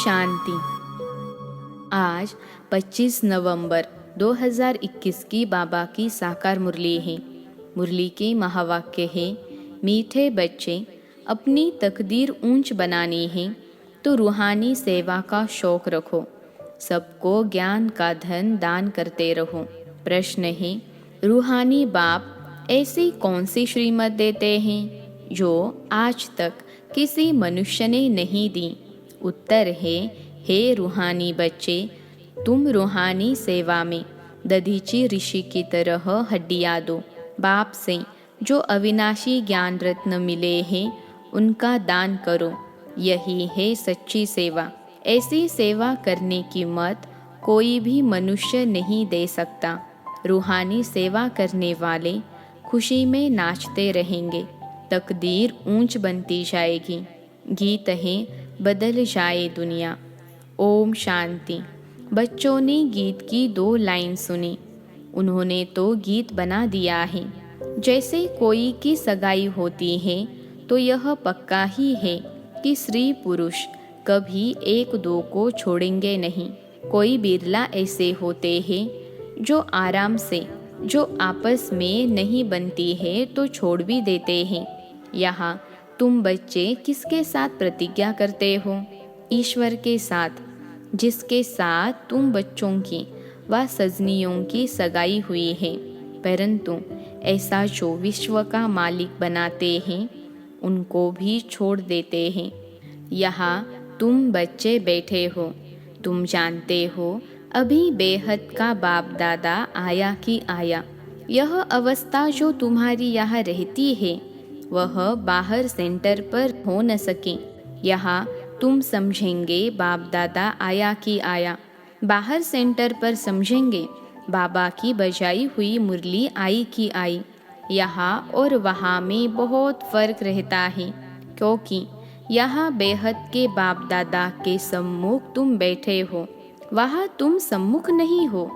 शांति। आज 25 नवंबर 2021 की बाबा की साकार मुरली है। मुरली के महावाक्य है, मीठे बच्चे, अपनी तकदीर ऊंच बनानी है तो रूहानी सेवा का शौक रखो, सबको ज्ञान का धन दान करते रहो। प्रश्न है, रूहानी बाप ऐसी कौन सी श्रीमत देते हैं जो आज तक किसी मनुष्य ने नहीं दी? उत्तर है, हे रूहानी बच्चे, तुम रूहानी सेवा में दधीची ऋषि की तरह हड्डियाँ दो। बाप से जो अविनाशी ज्ञान रत्न मिले हैं उनका दान करो, यही है सच्ची सेवा। ऐसी सेवा करने की मत कोई भी मनुष्य नहीं दे सकता। रूहानी सेवा करने वाले खुशी में नाचते रहेंगे, तकदीर ऊंच बनती जाएगी। गीत है, बदल जाए दुनिया। ओम शांति। बच्चों ने गीत की 2 लाइन सुनी, उन्होंने तो गीत बना दिया है। जैसे कोई की सगाई होती है तो यह पक्का ही है कि स्त्री पुरुष कभी एक दो को छोड़ेंगे नहीं। कोई बिरला ऐसे होते हैं जो आराम से, जो आपस में नहीं बनती है तो छोड़ भी देते हैं। यहाँ तुम बच्चे किसके साथ प्रतिज्ञा करते हो? ईश्वर के साथ, जिसके साथ तुम बच्चों की व सजनियों की सगाई हुई है। परंतु ऐसा जो विश्व का मालिक बनाते हैं उनको भी छोड़ देते हैं। यहाँ तुम बच्चे बैठे हो, तुम जानते हो अभी बेहद का बाप दादा आया कि आया। यह अवस्था जो तुम्हारी यहाँ रहती है वह बाहर सेंटर पर हो न सके। यहाँ तुम समझेंगे बाप दादा आया कि आया, बाहर सेंटर पर समझेंगे बाबा की बजाई हुई मुरली आई कि आई। यहाँ और वहाँ में बहुत फर्क रहता है, क्योंकि यहाँ बेहद के बाप दादा के सम्मुख तुम बैठे हो, वहाँ तुम सम्मुख नहीं हो।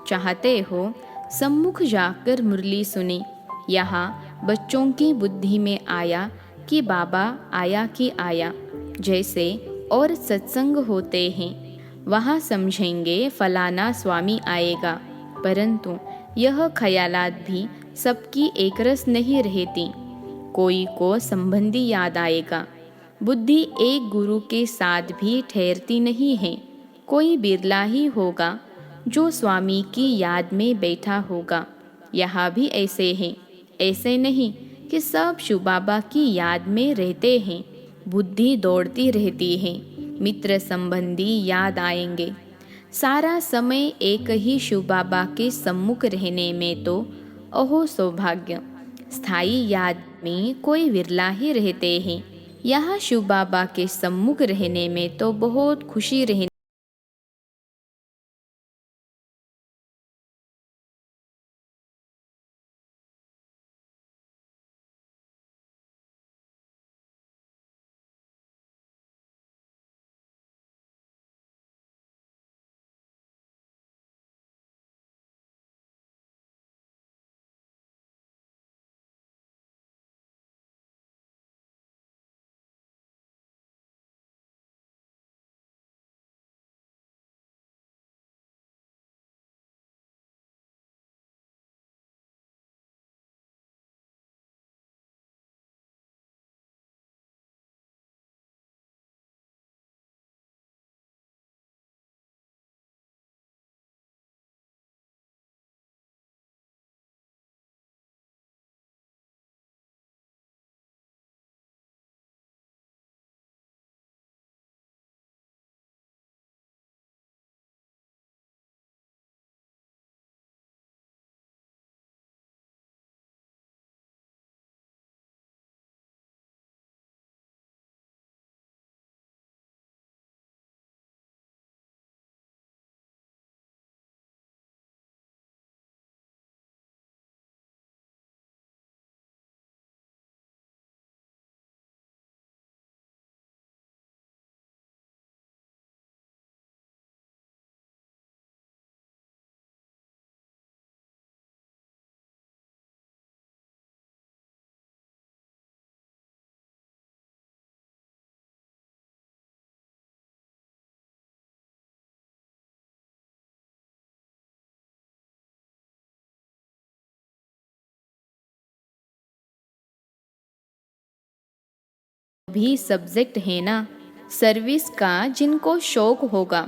चाहते हो सम्मुख जाकर मुरली सुने। यहाँ बच्चों की बुद्धि में आया कि बाबा आया कि आया। जैसे और सत्संग होते हैं वहाँ समझेंगे फलाना स्वामी आएगा, परंतु यह ख्यालात भी सबकी एक रस नहीं रहती। कोई को संबंधी याद आएगा। बुद्धि एक गुरु के साथ भी ठहरती नहीं है। कोई बिरला ही होगा जो स्वामी की याद में बैठा होगा। यहाँ भी ऐसे हैं, ऐसे नहीं कि सब शिव बाबा की याद में रहते हैं। बुद्धि दौड़ती रहती है, मित्र संबंधी याद आएंगे। सारा समय एक ही शिव बाबा के सम्मुख रहने में तो अहो सौभाग्य। स्थायी याद में कोई विरला ही रहते हैं। यहाँ शिव बाबा के सम्मुख रहने में तो बहुत खुशी रहने भी सब्जेक्ट है ना। सर्विस का जिनको शौक होगा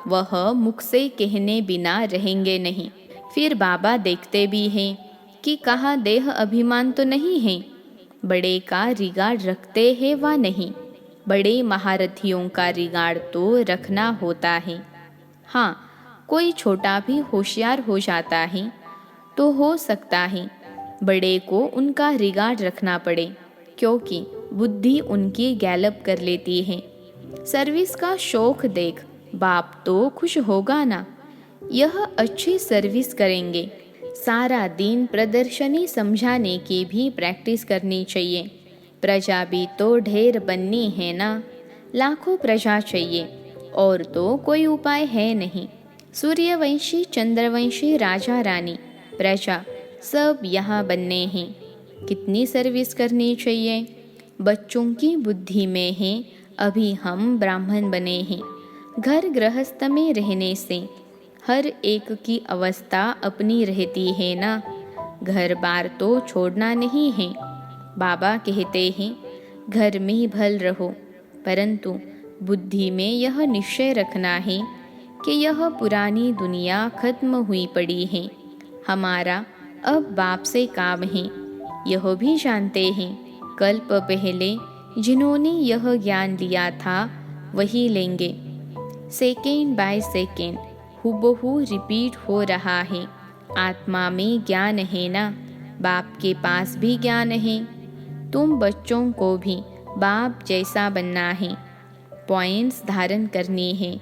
वह मुख से कहने बिना रहेंगे नहीं। फिर बाबा देखते भी हैं कि कहाँ देह अभिमान तो नहीं है, बड़े का रिगार्ड रखते हैं वा नहीं। बड़े महारथियों का रिगार्ड तो रखना होता है। हाँ, कोई छोटा भी होशियार हो जाता है तो हो सकता है बड़े को उनका रिगार्ड रखना पड़े, क्योंकि बुद्धि उनकी गैलप कर लेती है। सर्विस का शौक देख बाप तो खुश होगा ना। यह अच्छी सर्विस करेंगे। सारा दिन प्रदर्शनी समझाने की भी प्रैक्टिस करनी चाहिए। प्रजा भी तो ढेर बननी है ना। लाखों प्रजा चाहिए और तो कोई उपाय है नहीं। सूर्यवंशी, चंद्रवंशी, राजा रानी, प्रजा सब यहाँ बनने हैं। कितनी सर्विस करनी चाहिए। बच्चों की बुद्धि में है अभी हम ब्राह्मण बने हैं। घर गृहस्थ में रहने से हर एक की अवस्था अपनी रहती है ना। घर बार तो छोड़ना नहीं है। बाबा कहते हैं घर में भल रहो, परंतु बुद्धि में यह निश्चय रखना है कि यह पुरानी दुनिया खत्म हुई पड़ी है। हमारा अब बाप से काम है। यह भी जानते हैं कल्प पहले जिन्होंने यह ज्ञान लिया था वही लेंगे। सेकेंड बाय सेकेंड हूबहू रिपीट हो रहा है। आत्मा में ज्ञान है ना, बाप के पास भी ज्ञान है। तुम बच्चों को भी बाप जैसा बनना है। पॉइंट्स धारण करनी है।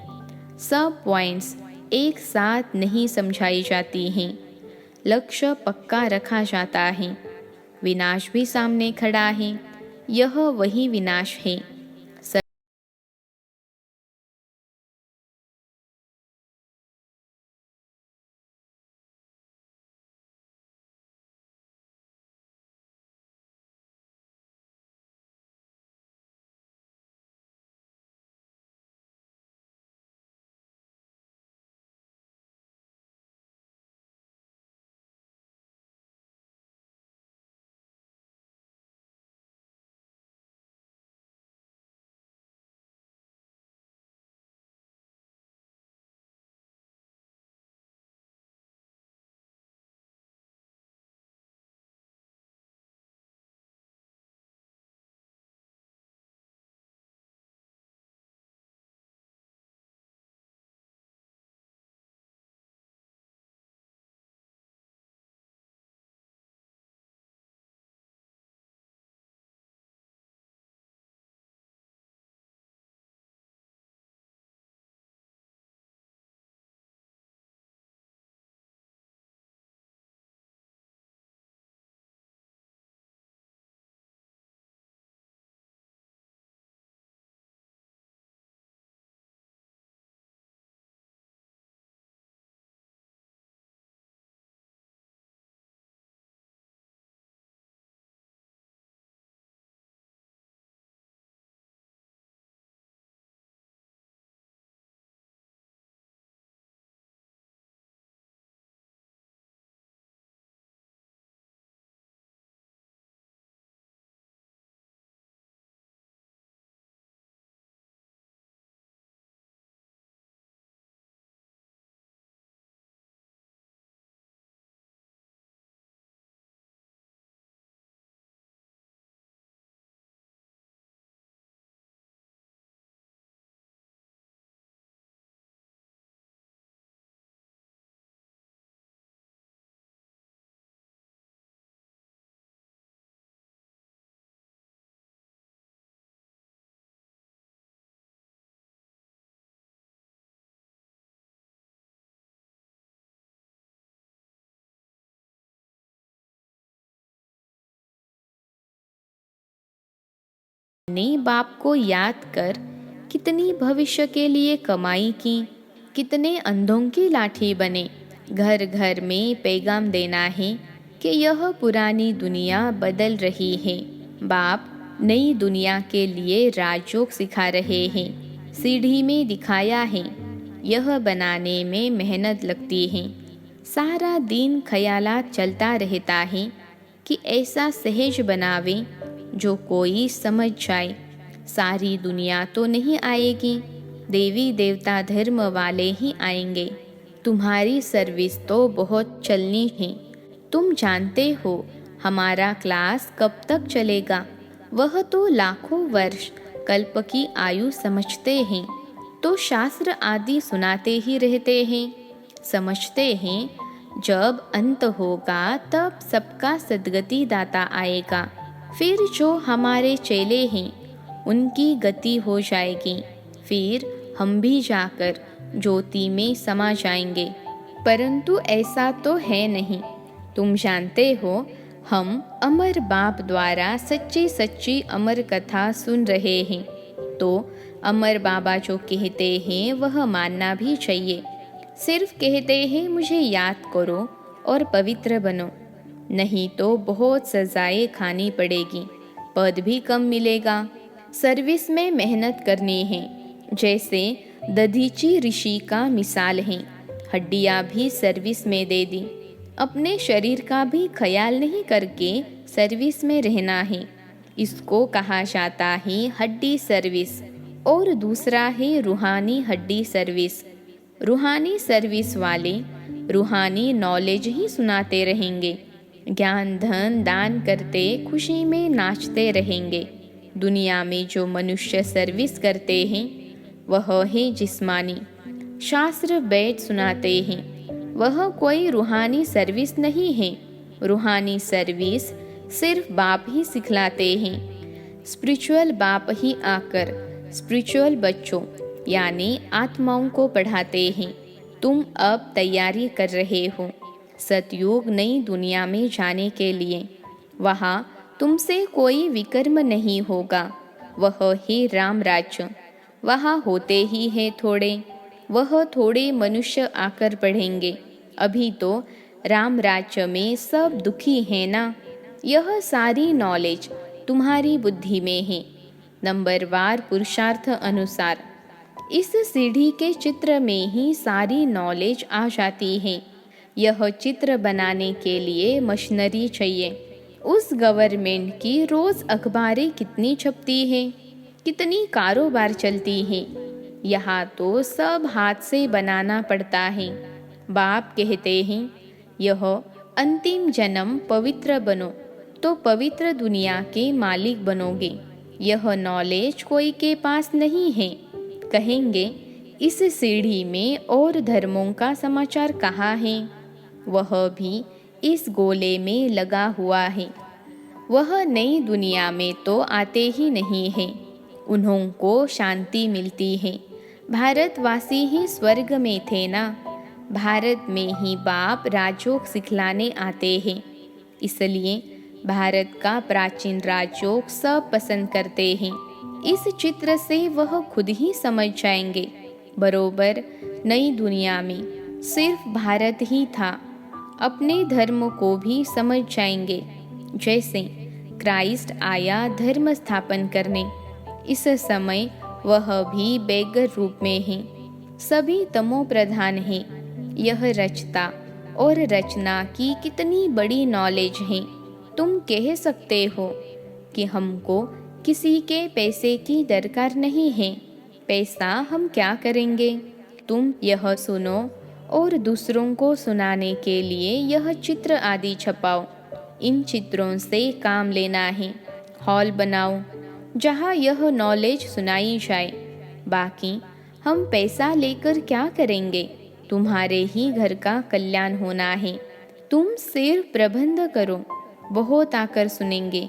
सब पॉइंट्स एक साथ नहीं समझाई जाती हैं। लक्ष्य पक्का रखा जाता है। विनाश भी सामने खड़ा है। यह वही विनाश है। ने बाप को याद कर कितनी भविष्य के लिए कमाई की। कितने अंधों की लाठी बने। घर घर में पैगाम देना है कि यह पुरानी दुनिया बदल रही है। बाप नई दुनिया के लिए राजयोग सिखा रहे हैं। सीढ़ी में दिखाया है। यह बनाने में मेहनत लगती है। सारा दिन ख्यालात चलता रहता है कि ऐसा सहज बनावे जो कोई समझ जाए। सारी दुनिया तो नहीं आएगी, देवी देवता धर्म वाले ही आएंगे। तुम्हारी सर्विस तो बहुत चलनी है। तुम जानते हो हमारा क्लास कब तक चलेगा? वह तो लाखों वर्ष कल्प की आयु समझते हैं, तो शास्त्र आदि सुनाते ही रहते हैं। समझते हैं जब अंत होगा तब सबका सद्गति दाता आएगा। फिर जो हमारे चेले हैं उनकी गति हो जाएगी। फिर हम भी जाकर ज्योति में समा जाएंगे। परंतु ऐसा तो है नहीं। तुम जानते हो हम अमर बाप द्वारा सच्ची सच्ची अमर कथा सुन रहे हैं, तो अमर बाबा जो कहते हैं वह मानना भी चाहिए। सिर्फ कहते हैं मुझे याद करो और पवित्र बनो, नहीं तो बहुत सजाएं खानी पड़ेगी, पद भी कम मिलेगा। सर्विस में मेहनत करनी है। जैसे दधीची ऋषि का मिसाल है, हड्डियाँ भी सर्विस में दे दी। अपने शरीर का भी ख्याल नहीं करके सर्विस में रहना है। इसको कहा जाता है हड्डी सर्विस। और दूसरा है रूहानी हड्डी सर्विस। रूहानी सर्विस वाले रूहानी नॉलेज ही सुनाते रहेंगे, ज्ञान धन दान करते खुशी में नाचते रहेंगे। दुनिया में जो मनुष्य सर्विस करते हैं वह है जिस्मानी। शास्त्र वेद सुनाते हैं, वह कोई रूहानी सर्विस नहीं है। रूहानी सर्विस सिर्फ बाप ही सिखलाते हैं। स्पिरिचुअल बाप ही आकर स्पिरिचुअल बच्चों यानी आत्माओं को पढ़ाते हैं। तुम अब तैयारी कर रहे हो सतयुग नई दुनिया में जाने के लिए। वहाँ तुमसे कोई विकर्म नहीं होगा, वह है राम राज्य। वहाँ होते ही है थोड़े, वह थोड़े मनुष्य आकर पढ़ेंगे। अभी तो राम राज्य में सब दुखी है ना। यह सारी नॉलेज तुम्हारी बुद्धि में है, नंबरवार पुरुषार्थ अनुसार। इस सीढ़ी के चित्र में ही सारी नॉलेज आ जाती है। यह चित्र बनाने के लिए मशीनरी चाहिए। उस गवर्नमेंट की रोज अखबारें कितनी छपती है, कितनी कारोबार चलती है। यहाँ तो सब हाथ से बनाना पड़ता है। बाप कहते हैं यह अंतिम जन्म पवित्र बनो तो पवित्र दुनिया के मालिक बनोगे। यह नॉलेज कोई के पास नहीं है। कहेंगे इस सीढ़ी में और धर्मों का समाचार कहाँ है? वह भी इस गोले में लगा हुआ है। वह नई दुनिया में तो आते ही नहीं हैं। उन्हों को शांति मिलती है। भारतवासी ही स्वर्ग में थे ना। भारत में ही बाप राजयोग सिखलाने आते हैं। इसलिए भारत का प्राचीन राजयोग सब पसंद करते हैं। इस चित्र से वह खुद ही समझ जाएंगे बरोबर नई दुनिया में सिर्फ भारत ही था। अपने धर्म को भी समझ जाएंगे। जैसे क्राइस्ट आया धर्म स्थापन करने, इस समय वह भी बेगर रूप में है। सभी तमो प्रधान है। यह रचता और रचना की कितनी बड़ी नॉलेज है। तुम कह सकते हो कि हमको किसी के पैसे की दरकार नहीं है, पैसा हम क्या करेंगे? तुम यह सुनो और दूसरों को सुनाने के लिए यह चित्र आदि छपाओ। इन चित्रों से काम लेना है। हॉल बनाओ जहाँ यह नॉलेज सुनाई जाए। बाकी हम पैसा लेकर क्या करेंगे? तुम्हारे ही घर का कल्याण होना है। तुम सिर्फ प्रबंध करो, बहुत आकर सुनेंगे।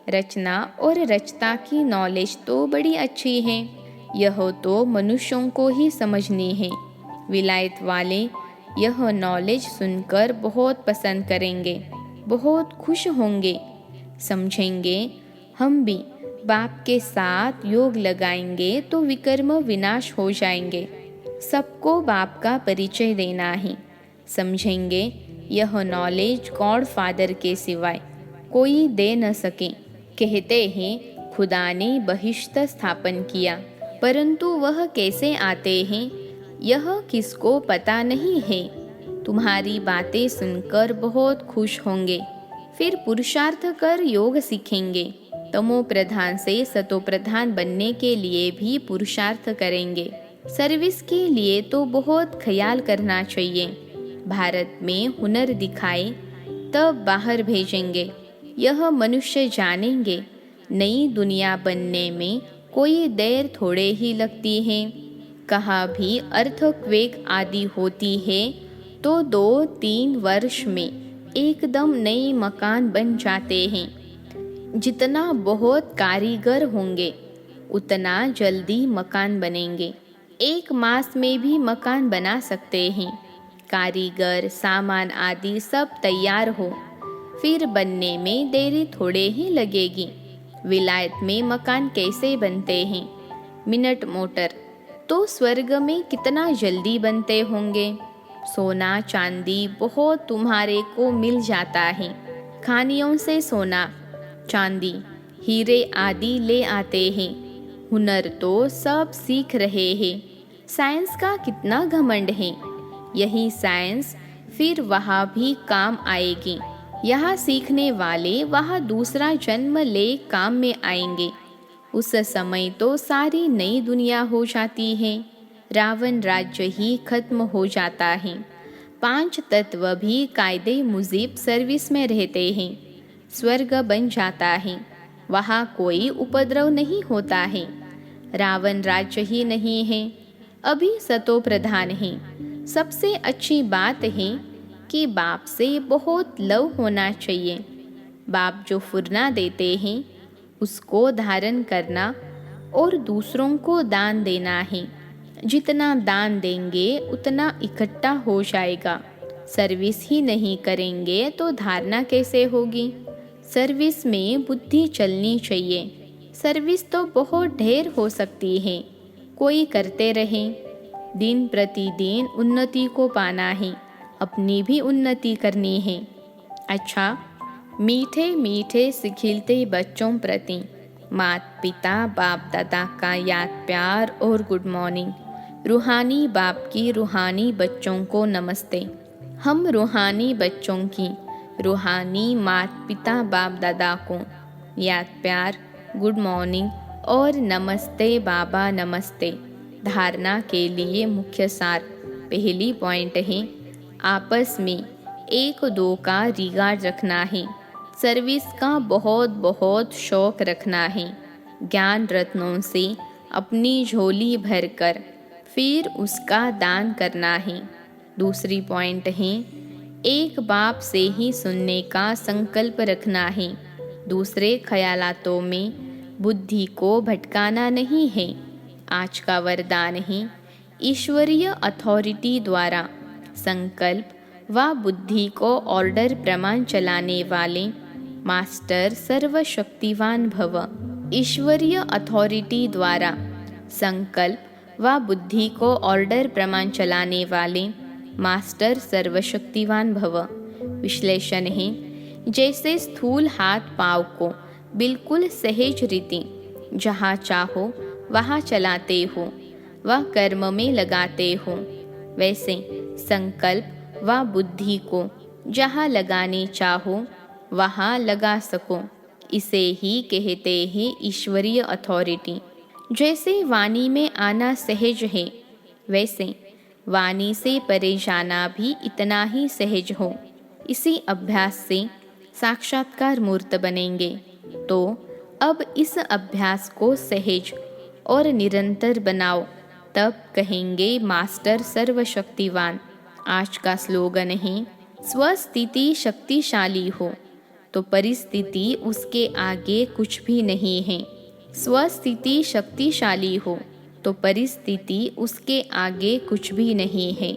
रचना और रचता की नॉलेज तो बड़ी अच्छी है। यह तो मनुष्यों को ही समझनी है। विलायत वाले यह नॉलेज सुनकर बहुत पसंद करेंगे, बहुत खुश होंगे। समझेंगे हम भी बाप के साथ योग लगाएंगे तो विकर्म विनाश हो जाएंगे। सबको बाप का परिचय देना है। समझेंगे यह नॉलेज गॉड फादर के सिवाय कोई दे न सके। कहते हैं खुदा ने बहिश्त स्थापन किया, परंतु वह कैसे आते हैं यह किसको पता नहीं है। तुम्हारी बातें सुनकर बहुत खुश होंगे, फिर पुरुषार्थ कर योग सीखेंगे। तमो प्रधान से सतो प्रधान बनने के लिए भी पुरुषार्थ करेंगे। सर्विस के लिए तो बहुत ख्याल करना चाहिए। भारत में हुनर दिखाए तब बाहर भेजेंगे। यह मनुष्य जानेंगे नई दुनिया बनने में कोई देर थोड़े ही लगती है। कहाँ भी अर्थक्वेक आदि होती है तो 2-3 वर्ष में एकदम नए मकान बन जाते हैं। जितना बहुत कारीगर होंगे उतना जल्दी मकान बनेंगे। 1 मास में भी मकान बना सकते हैं। कारीगर, सामान आदि सब तैयार हो फिर बनने में देरी थोड़े ही लगेगी। विलायत में मकान कैसे बनते हैं? Minute motor. तो स्वर्ग में कितना जल्दी बनते होंगे। सोना चांदी बहुत तुम्हारे को मिल जाता है। खानियों से सोना चांदी हीरे आदि ले आते हैं। हुनर तो सब सीख रहे हैं। साइंस का कितना घमंड है। यही साइंस फिर वहाँ भी काम आएगी। यहाँ सीखने वाले वहाँ दूसरा जन्म ले काम में आएंगे। उस समय तो सारी नई दुनिया हो जाती है। रावण राज्य ही खत्म हो जाता है। 5 तत्व भी कायदे मुजीब सर्विस में रहते हैं। स्वर्ग बन जाता है। वहाँ कोई उपद्रव नहीं होता है। रावण राज्य ही नहीं है। अभी सतो प्रधान है। सबसे अच्छी बात है कि बाप से बहुत लव होना चाहिए। बाप जो फुरना देते हैं उसको धारण करना और दूसरों को दान देना है। जितना दान देंगे उतना इकट्ठा हो जाएगा। सर्विस ही नहीं करेंगे तो धारणा कैसे होगी। सर्विस में बुद्धि चलनी चाहिए। सर्विस तो बहुत ढेर हो सकती है। कोई करते रहे। दिन प्रतिदिन उन्नति को पाना है। अपनी भी उन्नति करनी है। अच्छा, मीठे मीठे सिखिलते बच्चों प्रति माता पिता बाप दादा का याद प्यार और गुड मॉर्निंग। रूहानी बाप की रूहानी बच्चों को नमस्ते। हम रूहानी बच्चों की रूहानी माता पिता बाप दादा को याद प्यार, गुड मॉर्निंग और नमस्ते बाबा नमस्ते। धारणा के लिए मुख्य सार। पहली पॉइंट है आपस में 1-2 का रिगार्ड रखना है। सर्विस का बहुत बहुत शौक रखना है। ज्ञान रत्नों से अपनी झोली भरकर फिर उसका दान करना है। दूसरी पॉइंट है एक बाप से ही सुनने का संकल्प रखना है। दूसरे ख्यालातों में बुद्धि को भटकाना नहीं है। आज का वरदान है ईश्वरीय अथॉरिटी द्वारा संकल्प व बुद्धि को ऑर्डर प्रमाण चलाने वाले मास्टर सर्वशक्तिवान भव। ईश्वरीय अथॉरिटी द्वारा संकल्प व बुद्धि को ऑर्डर प्रमाण चलाने वाले मास्टर सर्वशक्तिवान भव। विश्लेषण है जैसे स्थूल हाथ पाँव को बिल्कुल सहज रीति जहाँ चाहो वहाँ चलाते हो व कर्म में लगाते हो, वैसे संकल्प व बुद्धि को जहाँ लगाने चाहो वहाँ लगा सको। इसे ही कहते हैं ईश्वरीय अथॉरिटी। जैसे वाणी में आना सहज है वैसे वाणी से परे जाना भी इतना ही सहज हो। इसी अभ्यास से साक्षात्कार मूर्त बनेंगे। तो अब इस अभ्यास को सहज और निरंतर बनाओ, तब कहेंगे मास्टर सर्वशक्तिवान। आज का स्लोगन है स्वस्थिति शक्तिशाली हो तो परिस्थिति उसके आगे कुछ भी नहीं है। स्वस्थिति शक्तिशाली हो तो परिस्थिति उसके आगे कुछ भी नहीं है।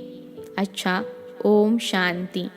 अच्छा, ओम शांति।